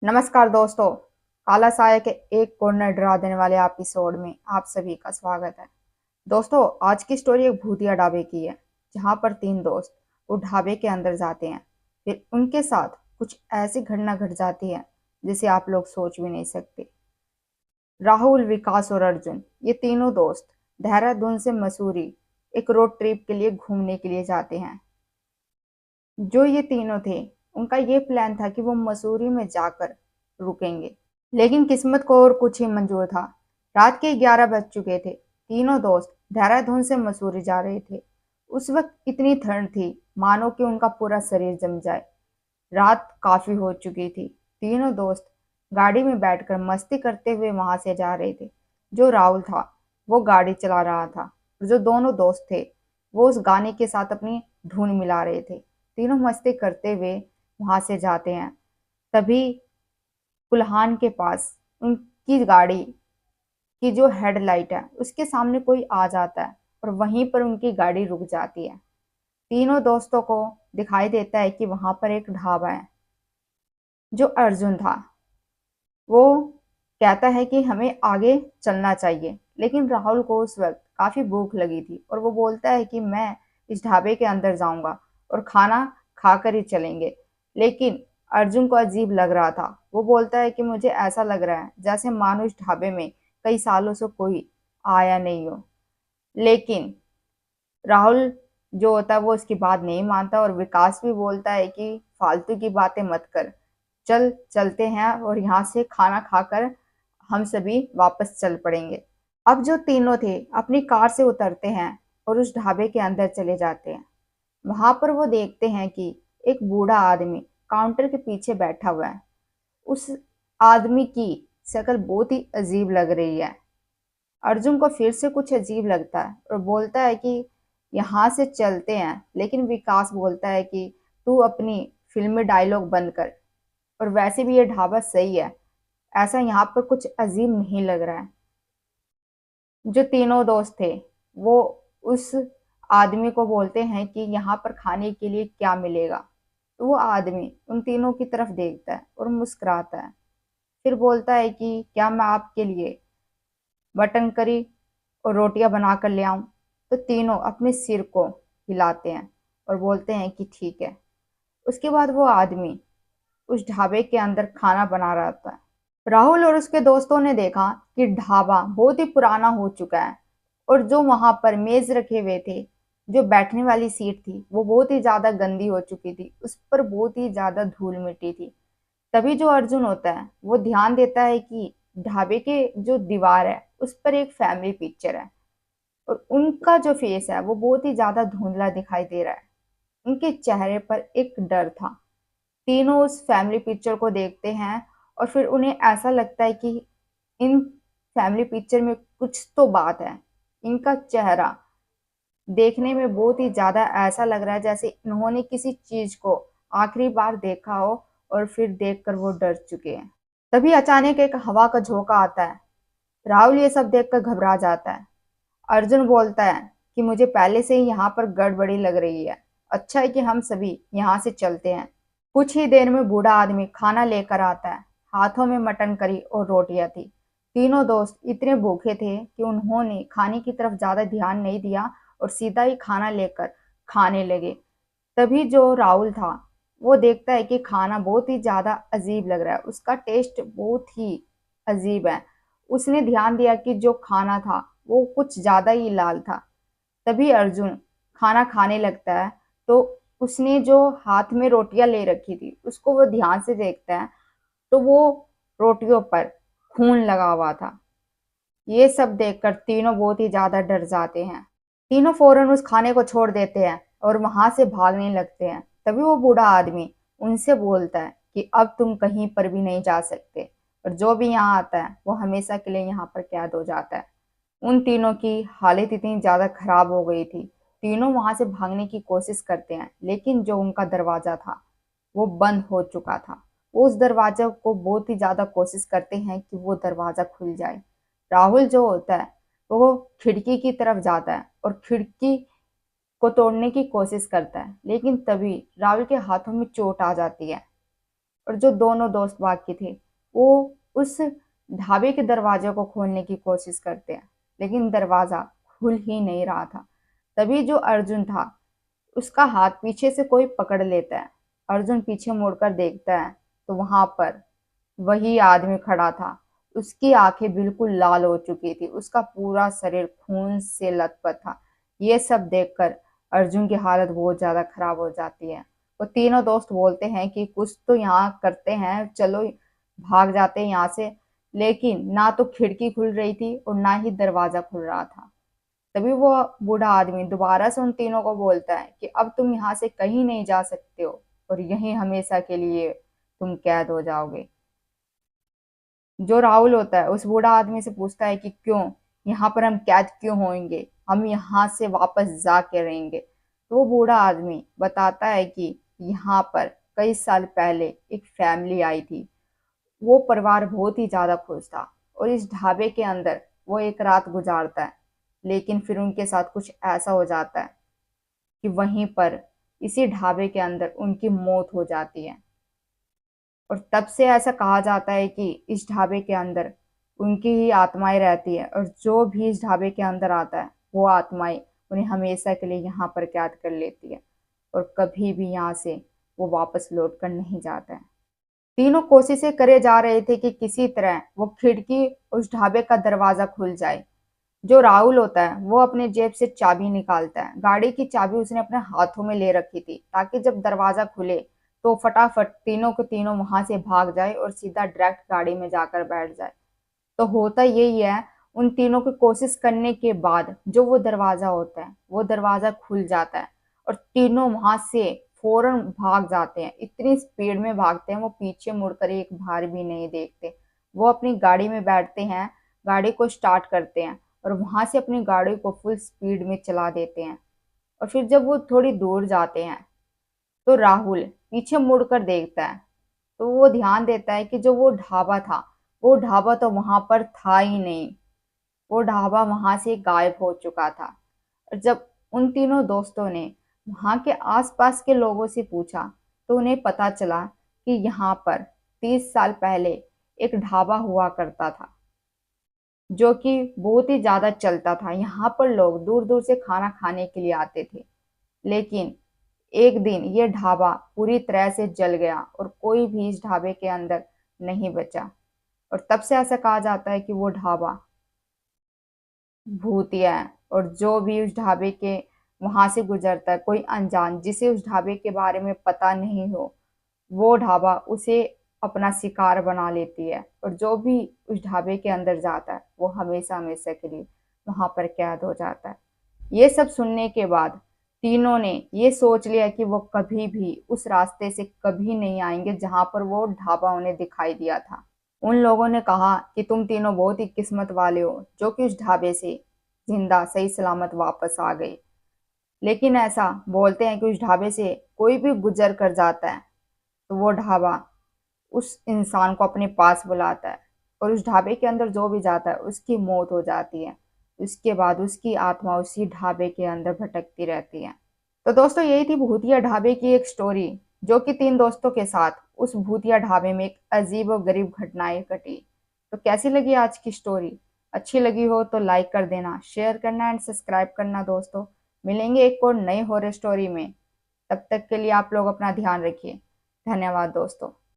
नमस्कार दोस्तों। काला साया के एक कॉर्नर डरा देने वाले एपिसोड में आप सभी का स्वागत है। दोस्तों, आज की स्टोरी एक भूतिया ढाबे की है, जहां पर तीन दोस्त वो ढाबे के अंदर जाते हैं। फिर उनके साथ कुछ ऐसी घटना घट जाती है जिसे आप लोग सोच भी नहीं सकते। राहुल, विकास और अर्जुन, ये तीनों दोस्त देहरादून से मसूरी एक रोड ट्रिप के लिए घूमने के लिए जाते हैं। जो ये तीनों थे, उनका ये प्लान था कि वो मसूरी में जाकर रुकेंगे, लेकिन किस्मत को और कुछ ही मंजूर था। रात के 11 बज चुके थे। तीनों दोस्त देहरादून से मसूरी जा रहे थे। उस वक्त इतनी ठंड थी मानो कि उनका पूरा शरीर जम जाए। रात काफी हो चुकी थी। तीनों दोस्त गाड़ी में बैठकर मस्ती करते हुए वहां से जा रहे थे। जो राहुल था वो गाड़ी चला रहा था, और जो दोनों दोस्त थे वो उस गाने के साथ अपनी धुन मिला रहे थे। तीनों मस्ती करते हुए वहां से जाते हैं। तभी कुल्हान के पास उनकी गाड़ी की जो हेडलाइट है उसके सामने कोई आ जाता है, और वहीं पर उनकी गाड़ी रुक जाती है। तीनों दोस्तों को दिखाई देता है कि वहां पर एक ढाबा है। जो अर्जुन था वो कहता है कि हमें आगे चलना चाहिए, लेकिन राहुल को उस वक्त काफी भूख लगी थी और वो बोलता है कि मैं इस ढाबे के अंदर जाऊंगा और खाना खाकर ही चलेंगे। लेकिन अर्जुन को अजीब लग रहा था। वो बोलता है कि मुझे ऐसा लग रहा है जैसे मानो इस ढाबे में कई सालों से कोई आया नहीं हो। लेकिन राहुल जो होता है वो उसकी बात नहीं मानता, और विकास भी बोलता है कि फालतू की बातें मत कर, चल चलते हैं और यहाँ से खाना खाकर हम सभी वापस चल पड़ेंगे। अब जो तीनों थे अपनी कार से उतरते हैं और उस ढाबे के अंदर चले जाते हैं। वहां पर वो देखते हैं कि एक बूढ़ा आदमी काउंटर के पीछे बैठा हुआ है। उस आदमी की शक्ल बहुत ही अजीब लग रही है। अर्जुन को फिर से कुछ अजीब लगता है और बोलता है कि यहाँ से चलते हैं, लेकिन विकास बोलता है कि तू अपनी फिल्मी डायलॉग बंद कर, और वैसे भी ये ढाबा सही है, ऐसा यहाँ पर कुछ अजीब नहीं लग रहा है। जो तीनों दोस्त थे वो उस आदमी को बोलते हैं कि यहाँ पर खाने के लिए क्या मिलेगा। तो वो आदमी उन तीनों की तरफ देखता है और मुस्कुराता है। फिर बोलता है कि क्या मैं आपके लिए मटन करी और रोटियां बनाकर ले आऊं। तो तीनों अपने सिर को हिलाते हैं और बोलते हैं कि ठीक है। उसके बाद वो आदमी उस ढाबे के अंदर खाना बना रहा था। राहुल और उसके दोस्तों ने देखा कि ढाबा बहुत ही पुराना हो चुका है, और जो वहां पर मेज रखे हुए थे, जो बैठने वाली सीट थी, वो बहुत ही ज्यादा गंदी हो चुकी थी। उस पर बहुत ही ज्यादा धूल मिट्टी थी। तभी जो अर्जुन होता है वो ध्यान देता है कि ढाबे के जो दीवार है उस पर एक फैमिली पिक्चर है, और उनका जो फेस है वो बहुत ही ज्यादा धुंधला दिखाई दे रहा है। उनके चेहरे पर एक डर था। तीनों उस फैमिली पिक्चर को देखते हैं, और फिर उन्हें ऐसा लगता है कि इन फैमिली पिक्चर में कुछ तो बात है। इनका चेहरा देखने में बहुत ही ज्यादा ऐसा लग रहा है जैसे इन्होंने किसी चीज को आखिरी बार देखा हो, और फिर देखकर वो डर चुके हैं। तभी अचानक एक हवा का झोंका आता है। राहुल ये सब देखकर घबरा जाता है। अर्जुन बोलता है कि मुझे पहले से ही यहाँ पर गड़बड़ी लग रही है, अच्छा है कि हम सभी यहाँ से चलते हैं। कुछ ही देर में बूढ़ा आदमी खाना लेकर आता है। हाथों में मटन करी और रोटियां थी। तीनों दोस्त इतने भूखे थे कि उन्होंने खाने की तरफ ज्यादा ध्यान नहीं दिया और सीधा ही खाना लेकर खाने लगे। तभी जो राहुल था वो देखता है कि खाना बहुत ही ज्यादा अजीब लग रहा है, उसका टेस्ट बहुत ही अजीब है। उसने ध्यान दिया कि जो खाना था वो कुछ ज्यादा ही लाल था। तभी अर्जुन खाना खाने लगता है। तो उसने जो हाथ में रोटियां ले रखी थी उसको वो ध्यान से देखता है, तो वो रोटियों पर खून लगा हुआ था। ये सब देखकर तीनों बहुत ही ज्यादा डर जाते हैं। तीनों फौरन उस खाने को छोड़ देते हैं और वहां से भागने लगते हैं। तभी वो बूढ़ा आदमी उनसे बोलता है कि अब तुम कहीं पर भी नहीं जा सकते, और जो भी यहाँ आता है वो हमेशा के लिए यहाँ पर कैद हो जाता है। उन तीनों की हालत इतनी ज्यादा खराब हो गई थी। तीनों वहां से भागने की कोशिश करते हैं, लेकिन जो उनका दरवाजा था वो बंद हो चुका था। वो उस दरवाजे को बहुत ही ज्यादा कोशिश करते हैं कि वो दरवाजा खुल जाए। राहुल जो होता है वो खिड़की की तरफ जाता है और खिड़की को तोड़ने की कोशिश करता है, लेकिन तभी राहुल के हाथों में चोट आ जाती है। और जो दोनों दोस्त बाकी थे वो उस ढाबे के दरवाजे को खोलने की कोशिश करते हैं, लेकिन दरवाजा खुल ही नहीं रहा था। तभी जो अर्जुन था उसका हाथ पीछे से कोई पकड़ लेता है। अर्जुन पीछे मुड़कर देखता है तो वहां पर वही आदमी खड़ा था। उसकी आंखें बिल्कुल लाल हो चुकी थी, उसका पूरा शरीर खून से लथपथ था। ये सब देखकर अर्जुन की हालत बहुत ज्यादा खराब हो जाती है। वो तीनों दोस्त बोलते हैं कि कुछ तो यहाँ करते हैं, चलो भाग जाते हैं यहाँ से। लेकिन ना तो खिड़की खुल रही थी और ना ही दरवाजा खुल रहा था। तभी वो बूढ़ा आदमी दोबारा से उन तीनों को बोलता है कि अब तुम यहाँ से कहीं नहीं जा सकते हो और यहीं हमेशा के लिए तुम कैद हो जाओगे। जो राहुल होता है उस बूढ़ा आदमी से पूछता है कि क्यों, यहाँ पर हम कैद क्यों होंगे, हम यहाँ से वापस जाके रहेंगे। तो वो बूढ़ा आदमी बताता है कि यहाँ पर कई साल पहले एक फैमिली आई थी। वो परिवार बहुत ही ज्यादा खुश था और इस ढाबे के अंदर वो एक रात गुजारता है। लेकिन फिर उनके साथ कुछ ऐसा हो जाता है कि वहीं पर इसी ढाबे के अंदर उनकी मौत हो जाती है। और तब से ऐसा कहा जाता है कि इस ढाबे के अंदर उनकी ही आत्माएं रहती है और जो भी इस ढाबे के अंदर आता है वो आत्माएं उन्हें हमेशा के लिए यहाँ पर कैद कर लेती है और कभी भी यहाँ से वो वापस लौट कर नहीं जाता है। तीनों कोशिशें करे जा रहे थे कि किसी तरह वो खिड़की उस ढाबे का दरवाजा खुल जाए। जो राहुल होता है वो अपने जेब से चाबी निकालता है। गाड़ी की चाबी उसने अपने हाथों में ले रखी थी ताकि जब दरवाजा खुले तो फटाफट तीनों के तीनों वहां से भाग जाए और सीधा डायरेक्ट गाड़ी में जाकर बैठ जाए। तो होता यही है, उन तीनों की कोशिश करने के बाद जो वो दरवाजा होता है वो दरवाजा खुल जाता है और तीनों वहां से फौरन भाग जाते हैं। इतनी स्पीड में भागते हैं वो पीछे मुड़कर एक बार भी नहीं देखते। वो अपनी गाड़ी में बैठते हैं, गाड़ी को स्टार्ट करते हैं और वहां से अपनी गाड़ी को फुल स्पीड में चला देते हैं। और फिर जब वो थोड़ी दूर जाते हैं तो राहुल पीछे मुड़कर देखता है तो वो ध्यान देता है कि जो वो ढाबा था वो ढाबा तो वहां पर था ही नहीं। वो ढाबा वहां से गायब हो चुका था। और जब उन तीनों दोस्तों ने वहां के आसपास के लोगों से पूछा तो उन्हें पता चला कि यहाँ पर 30 साल पहले एक ढाबा हुआ करता था जो कि बहुत ही ज्यादा चलता था। यहाँ पर लोग दूर दूर से खाना खाने के लिए आते थे। लेकिन एक दिन ये ढाबा पूरी तरह से जल गया और कोई भी इस ढाबे के अंदर नहीं बचा। और तब से ऐसा कहा जाता है कि वो ढाबा भूतिया है और जो भी उस ढाबे के वहां से गुजरता है, कोई अनजान जिसे उस ढाबे के बारे में पता नहीं हो, वो ढाबा उसे अपना शिकार बना लेती है और जो भी उस ढाबे के अंदर जाता है वो हमेशा हमेशा के लिए वहां पर कैद हो जाता है। ये सब सुनने के बाद तीनों ने ये सोच लिया कि वो कभी भी उस रास्ते से कभी नहीं आएंगे जहां पर वो ढाबा उन्हें दिखाई दिया था। उन लोगों ने कहा कि तुम तीनों बहुत ही किस्मत वाले हो जो कि उस ढाबे से जिंदा सही सलामत वापस आ गए। लेकिन ऐसा बोलते हैं कि उस ढाबे से कोई भी गुजर कर जाता है तो वो ढाबा उस इंसान को अपने पास बुलाता है और उस ढाबे के अंदर जो भी जाता है उसकी मौत हो जाती है। उसके बाद उसकी आत्मा उसी ढाबे के अंदर भटकती रहती है। तो दोस्तों यही थी भूतिया ढाबे की एक स्टोरी जो कि तीन दोस्तों के साथ उस भूतिया ढाबे में एक अजीब और गरीब घटनाएं घटी। तो कैसी लगी आज की स्टोरी? अच्छी लगी हो तो लाइक कर देना, शेयर करना एंड सब्सक्राइब करना दोस्तों। मिलेंगे एक और नए हॉरर स्टोरी में। तब तक के लिए आप लोग अपना ध्यान रखिए। धन्यवाद दोस्तों।